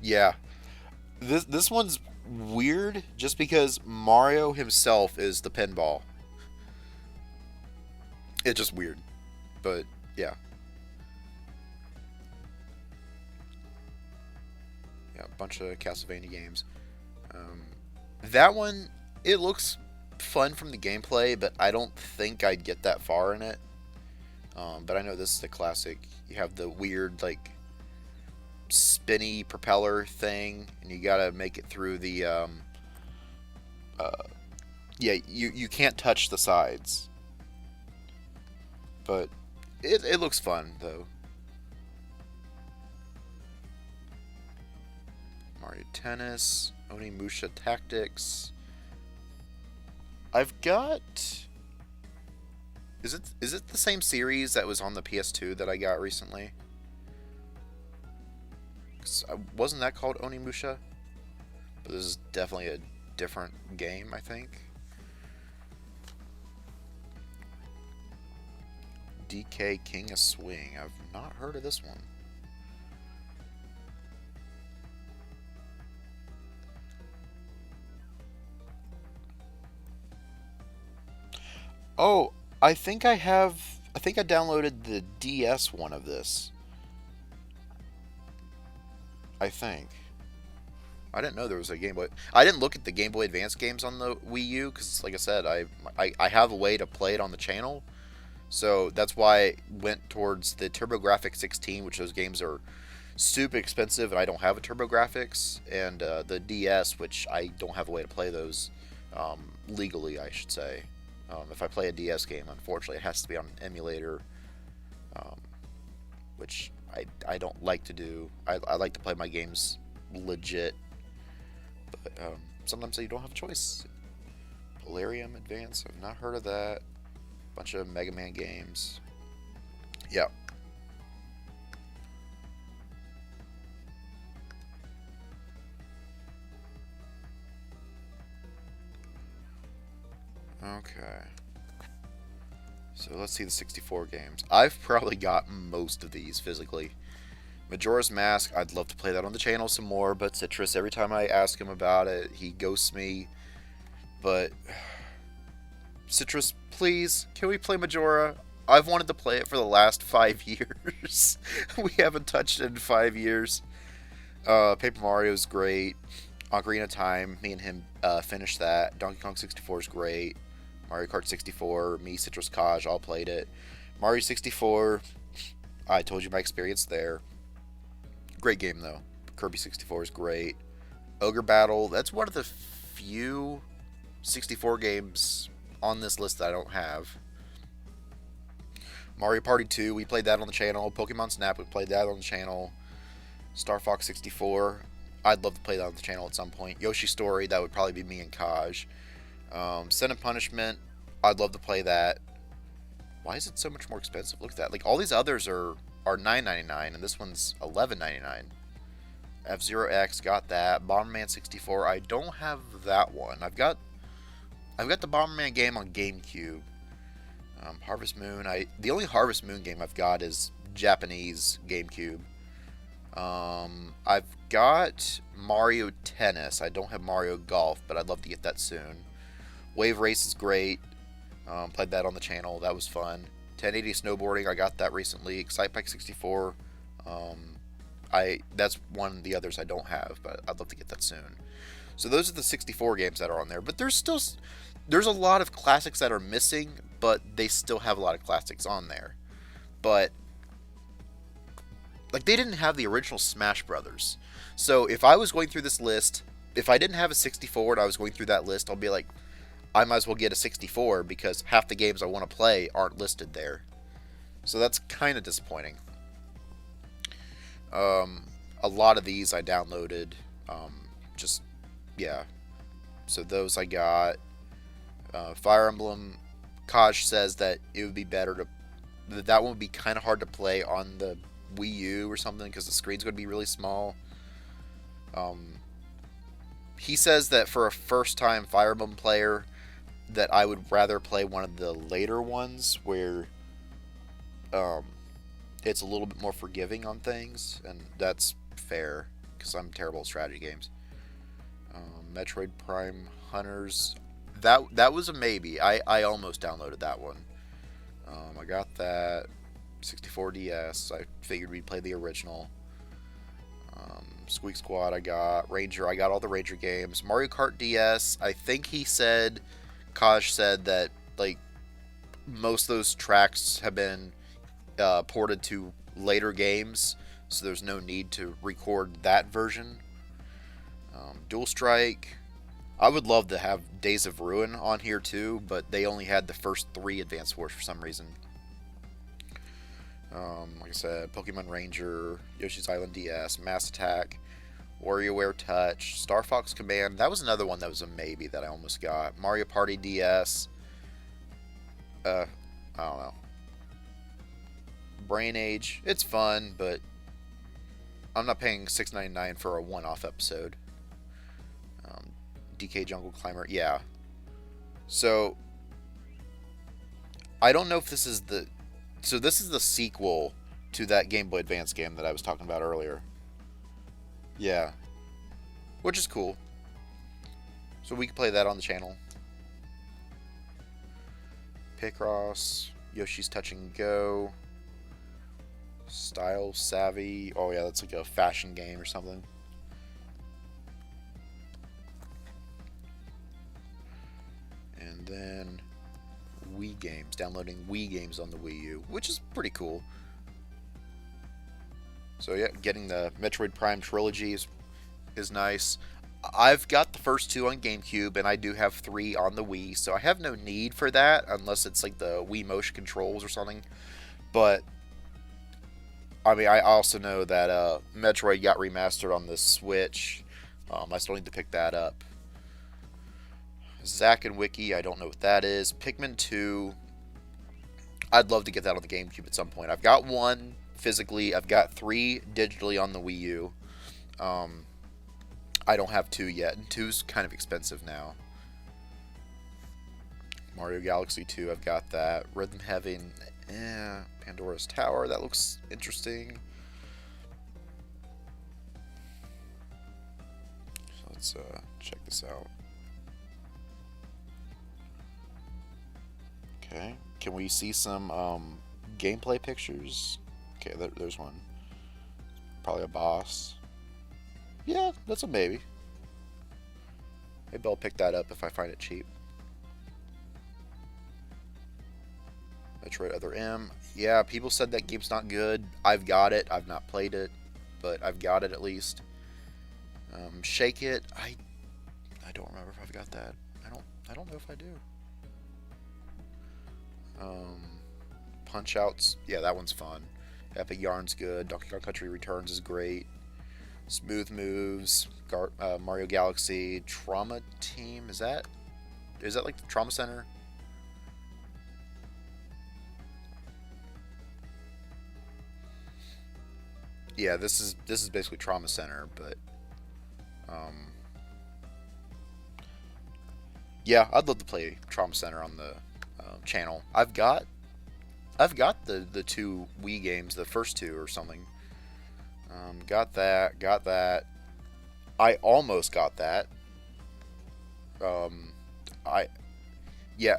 Speaker 1: Yeah. This one's weird just because Mario himself is the pinball. It's just weird. But yeah. Yeah, a bunch of Castlevania games. That one, it looks fun from the gameplay, but I don't think I'd get that far in it. But I know this is the classic. You have the weird, like, spinny propeller thing, and you gotta make it through the, yeah, you can't touch the sides. But it looks fun, though. Mario Tennis, Onimusha Tactics. I've got... Is it the same series that was on the PS2 that I got recently? 'Cause wasn't that called Onimusha? But this is definitely a different game, I think. DK King of Swing. I've not heard of this one. Oh, I think I have... I think I downloaded the DS one of this. I think. I didn't know there was a Game Boy... I didn't look at the Game Boy Advance games on the Wii U, because, like I said, I have a way to play it on the channel. So that's why I went towards the TurboGrafx 16, which those games are super expensive, and I don't have a TurboGrafx, and the DS, which I don't have a way to play those legally, I should say. If I play a DS game, unfortunately, it has to be on an emulator, which I don't like to do. I like to play my games legit, but sometimes you don't have a choice. Polarium Advance, I've not heard of that. Bunch of Mega Man games. Yeah. Okay. So let's see the 64 games. I've probably got most of these physically. Majora's Mask, I'd love to play that on the channel some more, but Citrus, every time I ask him about it, he ghosts me. But Citrus, please, can we play Majora? I've wanted to play it for the last 5 years. We haven't touched it in 5 years. Paper Mario's great. Ocarina of Time, me and him finished that. Donkey Kong 64 is great. Mario Kart 64, me, Citrus Kaj, all played it. Mario 64, I told you my experience there. Great game though. Kirby 64 is great. Ogre Battle, that's one of the few 64 games on this list that I don't have. Mario Party 2, we played that on the channel. Pokemon Snap, we played that on the channel. Star Fox 64, I'd love to play that on the channel at some point. Yoshi Story, that would probably be me and Kaj. Sin and Punishment, I'd love to play that. Why is it so much more expensive? Look at that. Like, all these others are $9.99, and this one's $11.99. F-Zero X, got that. Bomberman 64, I don't have that one. I've got the Bomberman game on GameCube. Harvest Moon, the only Harvest Moon game I've got is Japanese GameCube. I've got Mario Tennis. I don't have Mario Golf, but I'd love to get that soon. Wave Race is great. Played that on the channel. That was fun. 1080 Snowboarding, I got that recently. Excite Bike 64. That's one of the others I don't have, but I'd love to get that soon. So those are the 64 games that are on there. But there's a lot of classics that are missing, but they still have a lot of classics on there. But like, they didn't have the original Smash Brothers. So if I was going through this list, if I didn't have a 64 and I was going through that list, I'll be like, I might as well get a 64 because half the games I want to play aren't listed there. So that's kind of disappointing. A lot of these I downloaded. Yeah. So those I got. Fire Emblem. Kaj says that it would be better to... That one would be kind of hard to play on the Wii U or something because the screen's going to be really small. He says that for a first-time Fire Emblem player, that I would rather play one of the later ones where it's a little bit more forgiving on things, and that's fair because I'm terrible at strategy games. Metroid Prime Hunters, that was a maybe. I almost downloaded that one. I got that. 64 DS. I figured we'd play the original. Squeak Squad I got. Ranger, I got all the Ranger games. Mario Kart DS, I think Kaj said that, like, most of those tracks have been ported to later games, so there's no need to record that version. Dual Strike, I would love to have Days of Ruin on here too, but they only had the first 3 Advance Wars for some reason. Like I said, Pokemon Ranger, Yoshi's Island DS, Mass Attack, WarioWare Touch, Star Fox Command. That was another one that was a maybe that I almost got. Mario Party DS. I don't know. Brain Age. It's fun, but I'm not paying $6.99 for a one-off episode. DK Jungle Climber. Yeah. So I don't know if this is the... So this is the sequel to that Game Boy Advance game that I was talking about earlier. Yeah. Which is cool. So we can play that on the channel. Picross, Yoshi's Touch and Go, Style Savvy. Oh yeah, that's like a fashion game or something. And then Wii games, downloading Wii games on the Wii U, which is pretty cool. So yeah, getting the Metroid Prime trilogy is nice. I've got the first 2 on GameCube, and I do have 3 on the Wii, so I have no need for that unless it's like the Wii motion controls or something. But I mean, I also know that Metroid got remastered on the Switch. I still need to pick that up. Zack and Wiki, I don't know what that is. Pikmin 2, I'd love to get that on the GameCube at some point. I've got 1 physically. I've got 3 digitally on the Wii U. I don't have 2 yet, and 2's kind of expensive now. Mario Galaxy 2, I've got that. Rhythm Heaven, Pandora's Tower, that looks interesting. So let's check this out. Okay, can we see some gameplay pictures? Okay, there's one. Probably a boss. Yeah, that's a maybe. Maybe I'll pick that up if I find it cheap. Metroid Other M. Yeah, people said that game's not good. I've got it. I've not played it, but I've got it at least. Shake It. I don't remember if I've got that. I don't know if I do. Um, Punch Outs. Yeah, that one's fun. Epic Yarn's good. Donkey Kong Country Returns is great. Smooth Moves. Mario Galaxy. Trauma Team. Is that like the Trauma Center? Yeah, this is basically Trauma Center, but um, yeah, I'd love to play Trauma Center on the channel. I've got the two Wii games, the first two or something. Got that, got that. I almost got that. Um, I yeah,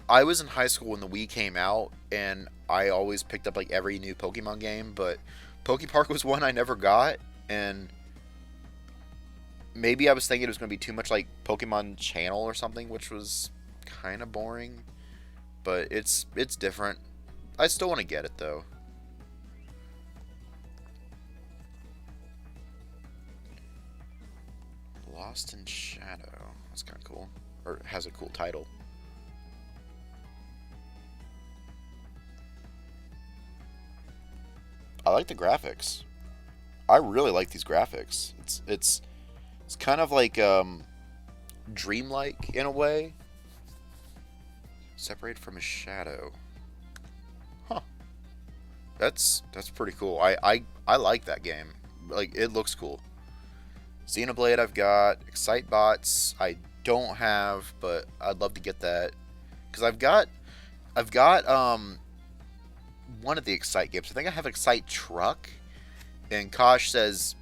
Speaker 1: I was in high school when the Wii came out, and I always picked up like every new Pokemon game, but Pokepark was one I never got, and maybe I was thinking it was going to be too much like Pokemon Channel or something, which was kind of boring. But it's different. I still want to get it though. Lost in Shadow. That's kind of cool. Or it has a cool title. I like the graphics. I really like these graphics. It's kind of like dreamlike in a way. Separated from a shadow. Huh. That's pretty cool. I like that game. Like it looks cool. Xenoblade I've got. Excitebots I don't have, but I'd love to get that because I've got one of the Excite games. I think I have Excite Truck, and Kosh says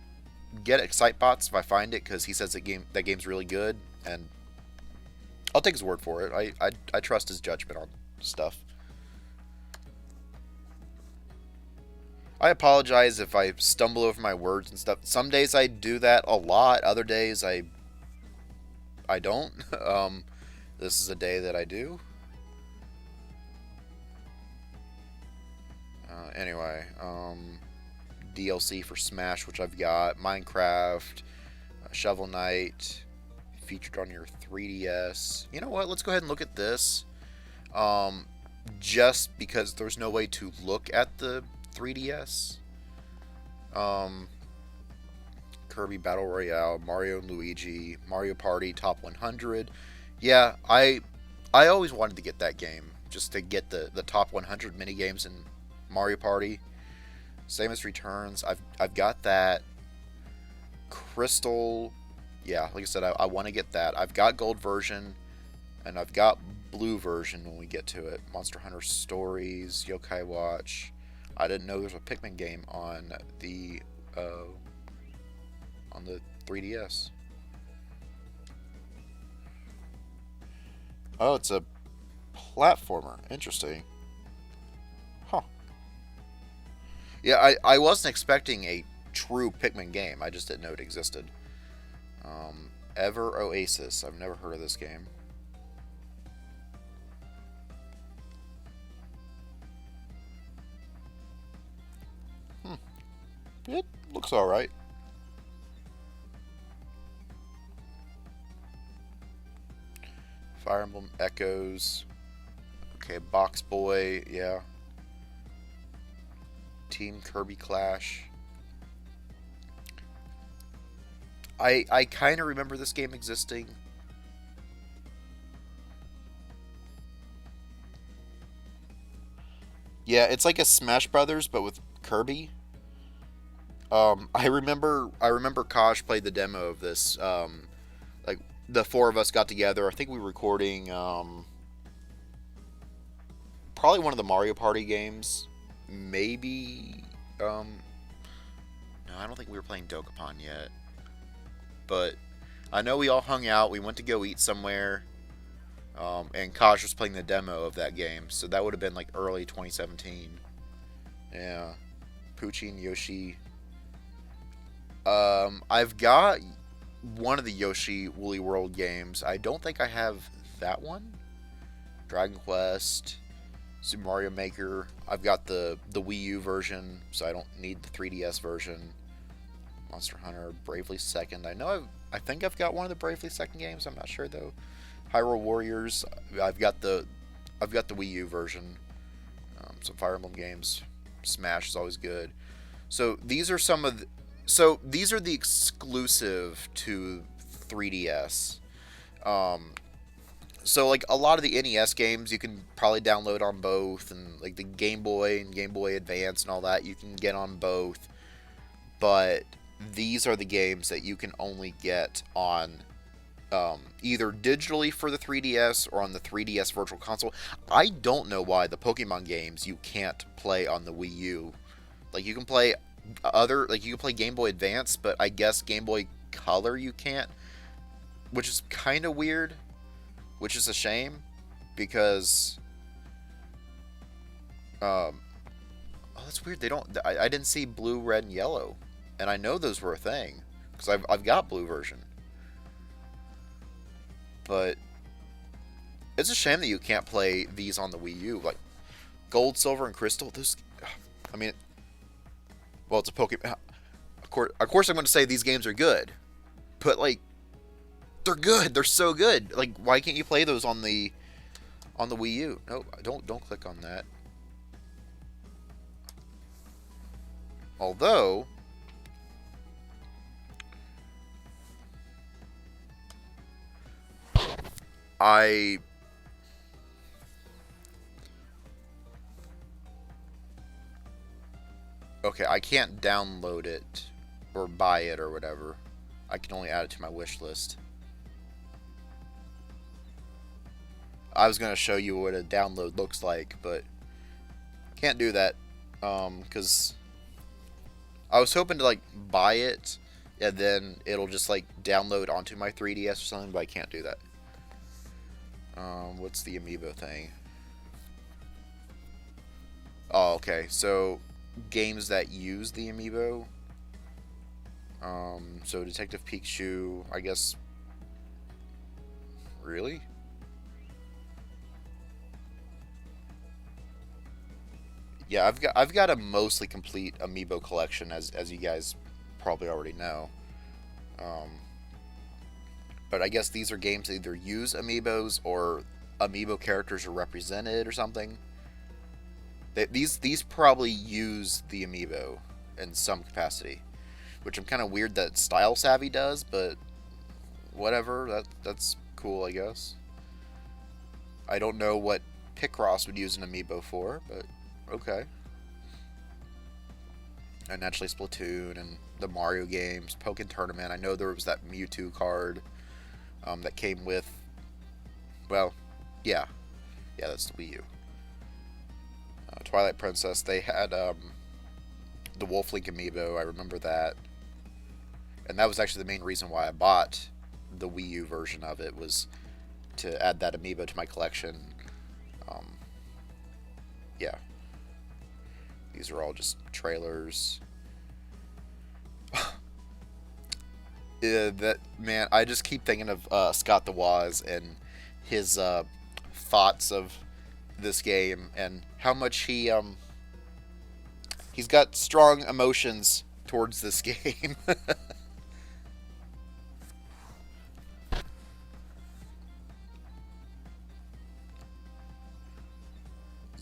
Speaker 1: get Excitebots if I find it because he says that game's really good, and I'll take his word for it. I trust his judgment on stuff. I apologize if I stumble over my words and stuff. Some days I do that a lot. Other days I don't. This is a day that I do. Anyway, DLC for Smash, which I've got. Minecraft, Shovel Knight, featured on your 3DS. You know what? Let's go ahead and look at this. Um, just because there's no way to look at the 3DS. Um, Kirby Battle Royale, Mario and Luigi, Mario Party Top 100. Yeah, I always wanted to get that game just to get the top 100 mini games in Mario Party. Samus Returns. I've got that. Crystal. Yeah, like I said, I want to get that. I've got gold version, and I've got blue version when we get to it. Monster Hunter Stories, Yokai Watch. I didn't know there's a Pikmin game uh, on the 3DS. Oh, it's a platformer. Interesting. Huh. Yeah, I wasn't expecting a true Pikmin game. I just didn't know it existed. Ever Oasis. I've never heard of this game. Hmm. It looks alright. Fire Emblem Echoes. Okay, Box Boy. Yeah. Team Kirby Clash. I kind of remember this game existing. Yeah, it's like a Smash Brothers, but with Kirby. I remember Kosh played the demo of this. Like the four of us got together. I think we were recording probably one of the Mario Party games. Maybe no, I don't think we were playing Dokapon yet. But I know we all hung out. We went to go eat somewhere. And Kosh was playing the demo of that game, so that would have been like early 2017. Yeah, Poochie and Yoshi. I've got one of the Yoshi Woolly World games. I don't think I have that one. Dragon Quest, Super Mario Maker. I've got the Wii U version, so I don't need the 3DS version. Monster Hunter, Bravely Second. I think I've got one of the Bravely Second games. I'm not sure though. Hyrule Warriors. I've got the Wii U version. Some Fire Emblem games. Smash is always good. So these are some of these are the exclusive to 3DS. So like a lot of the NES games you can probably download on both, and like the Game Boy and Game Boy Advance and all that you can get on both. But these are the games that you can only get on either digitally for the 3DS or on the 3DS Virtual Console. I don't know why the Pokemon games you can't play on the Wii U. Like you can play you can play Game Boy Advance, but I guess Game Boy Color you can't, which is kind of weird, which is a shame because oh, that's weird. They don't. I didn't see blue, red, and yellow, and I know those were a thing because I've got blue version. But it's a shame that you can't play these on the Wii U. Like Gold, Silver, and Crystal. Those, I mean, well, it's a Pokemon. Of course, I'm going to say these games are good, but like, they're good. They're so good. Like, why can't you play those on the Wii U? No, don't click on that. Although, I okay, I can't download it or buy it or whatever. I can only add it to my wish list. I was going to show you what a download looks like, but can't do that because I was hoping to like buy it and then it'll just like download onto my 3DS or something, but I can't do that. What's the amiibo thing? Oh, okay. So games that use the amiibo. So Detective Pikachu, I guess. Really? Yeah, I've got a mostly complete amiibo collection, as you guys probably already know. Um, but I guess these are games that either use amiibos or amiibo characters are represented or something. These probably use the amiibo in some capacity, which I'm kind of weird that Style Savvy does, but whatever. That's cool, I guess. I don't know what Picross would use an amiibo for, but okay. And naturally Splatoon and the Mario games, Pokken Tournament. I know there was that Mewtwo card that came with. Well, yeah, that's the Wii U. Twilight Princess. They had the Wolf Link amiibo. I remember that, and that was actually the main reason why I bought the Wii U version of it, was to add that amiibo to my collection. Yeah. These are all just trailers. That man, I just keep thinking of Scott the Woz and his thoughts of this game and how much he's got strong emotions towards this game.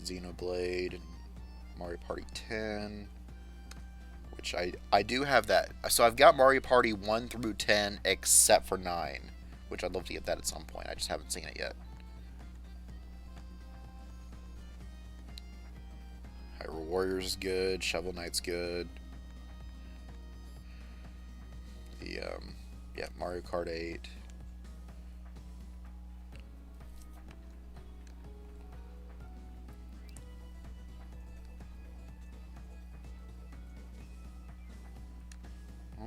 Speaker 1: Xenoblade and Mario Party 10, which I do have that. So I've got Mario Party 1 through 10 except for 9, which I'd love to get that at some point. I just haven't seen it yet. Hyrule Warriors is good. Shovel Knight's good. The yeah, Mario Kart 8.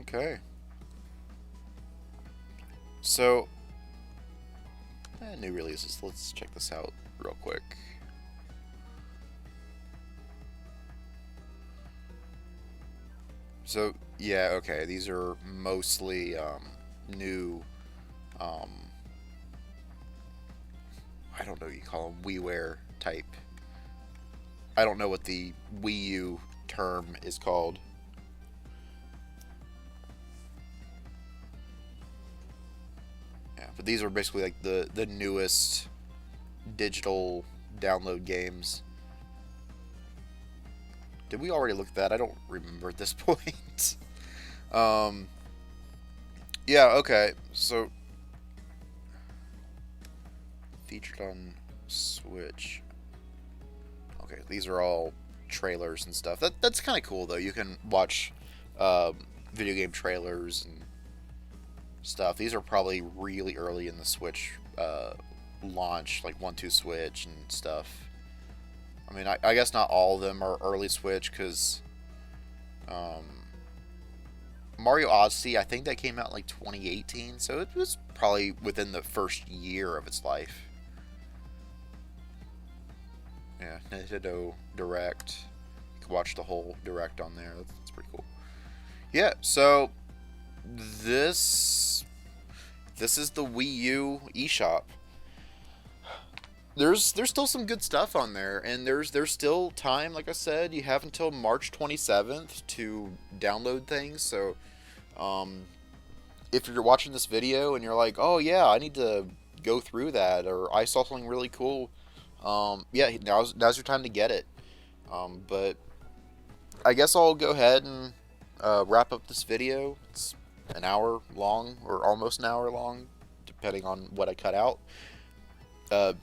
Speaker 1: Okay. So, new releases. Let's check this out real quick. So, Yeah, okay. These are mostly new. Um, I don't know what you call them. WiiWare type. I don't know what the Wii U term is called. Yeah, but these are basically like the newest digital download games. Did we already look at that? I don't remember at this point. um, yeah, okay. So featured on Switch. Okay, these are all trailers and stuff. That's kind of cool though. You can watch um, video game trailers and stuff. These are probably really early in the Switch launch, like 1-2 Switch and stuff. I mean, I guess not all of them are early Switch because um, Mario Odyssey, I think that came out in like 2018, so it was probably within the first year of its life. Yeah, Nintendo Direct. You can watch the whole Direct on there. That's pretty cool. Yeah, so this this is the Wii U eShop. There's still some good stuff on there, and there's still time. Like I said, you have until March 27th to download things. So, um, if you're watching this video and you're like, oh yeah, I need to go through that, or I saw something really cool, yeah, now's your time to get it. But I guess I'll go ahead and wrap up this video. It's an hour long, or almost an hour long, depending on what I cut out. Uh,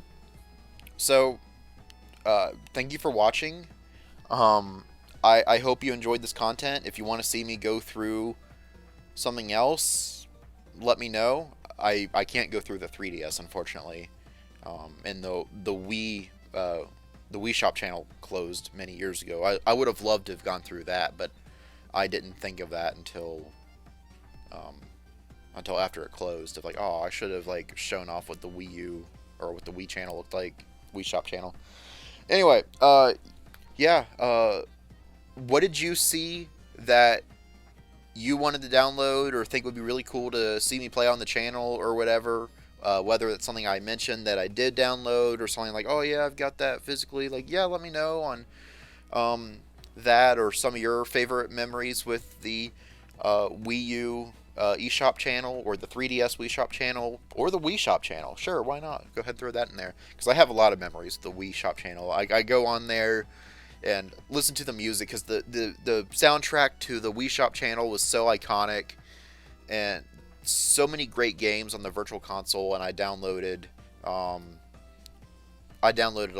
Speaker 1: so, thank you for watching. I hope you enjoyed this content. If you want to see me go through something else, let me know. I can't go through the 3DS, unfortunately. And the Wii Shop channel closed many years ago. I would have loved to have gone through that, but I didn't think of that um, until after it closed. Of like, oh, I should have like shown off what the Wii U or what the Wii channel looked like, Wii Shop channel. Anyway, yeah. What did you see that you wanted to download or think would be really cool to see me play on the channel or whatever? Whether it's something I mentioned that I did download or something like, oh yeah, I've got that physically. Like, yeah, let me know on that or some of your favorite memories with the Wii U eShop channel or the 3DS Wii Shop channel or the Wii Shop channel. Sure, why not? Go ahead and throw that in there because I have a lot of memories with the Wii Shop channel. I go on there and listen to the music because the soundtrack to the Wii Shop channel was so iconic and so many great games on the Virtual Console, and I downloaded a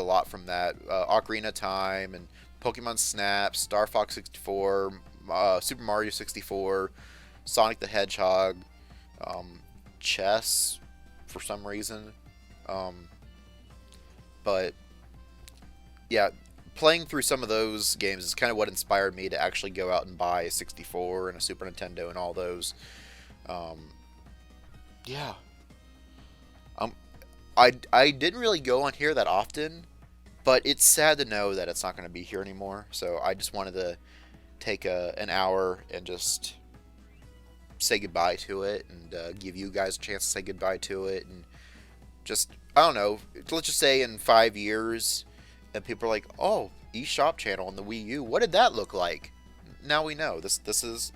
Speaker 1: lot from that. Ocarina of Time and Pokemon Snap, Star Fox 64, Super Mario 64, Sonic the Hedgehog, chess for some reason. Um, but yeah, playing through some of those games is kind of what inspired me to actually go out and buy a 64 and a Super Nintendo and all those. Um, yeah. Um, I didn't really go on here that often, but it's sad to know that it's not going to be here anymore. So I just wanted to take an hour and just say goodbye to it and give you guys a chance to say goodbye to it. And just, I don't know, let's just say in 5 years, and people are like, oh, eShop channel on the Wii U, what did that look like? Now we know. This is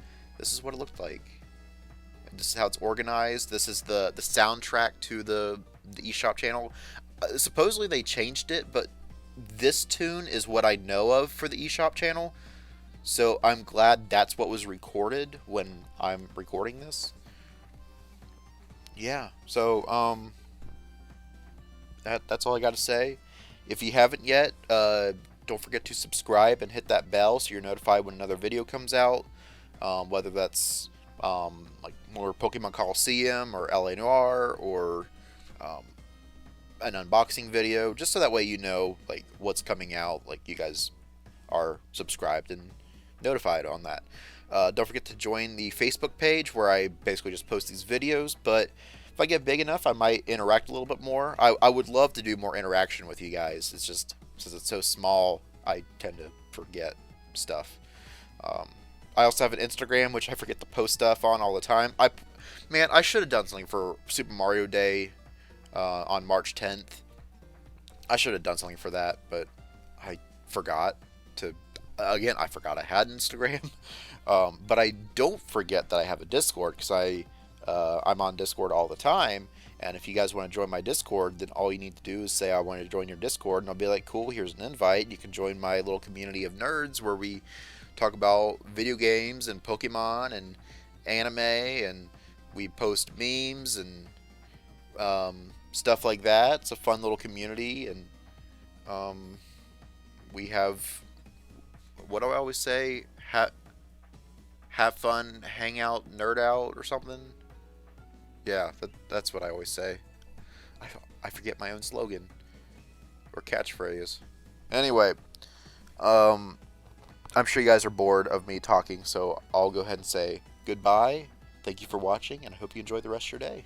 Speaker 1: what it looked like. This is how it's organized. This is the soundtrack to the eShop channel. Supposedly they changed it, but this tune is what I know of for the eShop channel. So I'm glad that's what was recorded when I'm recording this. Yeah. So that's all I got to say. If you haven't yet, don't forget to subscribe and hit that bell so you're notified when another video comes out. Whether that's like more Pokemon Coliseum or LA Noir or an unboxing video, just so that way you know like what's coming out, like you guys are subscribed and notified on that. Don't forget to join the Facebook page where I basically just post these videos, but if I get big enough, I might interact a little bit more. I would love to do more interaction with you guys. It's just, since it's so small, I tend to forget stuff. Um, I also have an Instagram, which I forget to post stuff on all the time. Man, I should have done something for Super Mario Day on March 10th. I should have done something for that, but I forgot to. Again, I forgot I had an Instagram. But I don't forget that I have a Discord because I'm on Discord all the time. And if you guys want to join my Discord, then all you need to do is say I want to join your Discord, and I'll be like, cool, here's an invite. You can join my little community of nerds where we talk about video games and Pokemon and anime, and we post memes and stuff like that. It's a fun little community, and we have, what do I always say? Have fun, hang out, nerd out, or something. Yeah, that's what I always say. I forget my own slogan or catchphrase. Anyway, I'm sure you guys are bored of me talking, so I'll go ahead and say goodbye. Thank you for watching, and I hope you enjoy the rest of your day.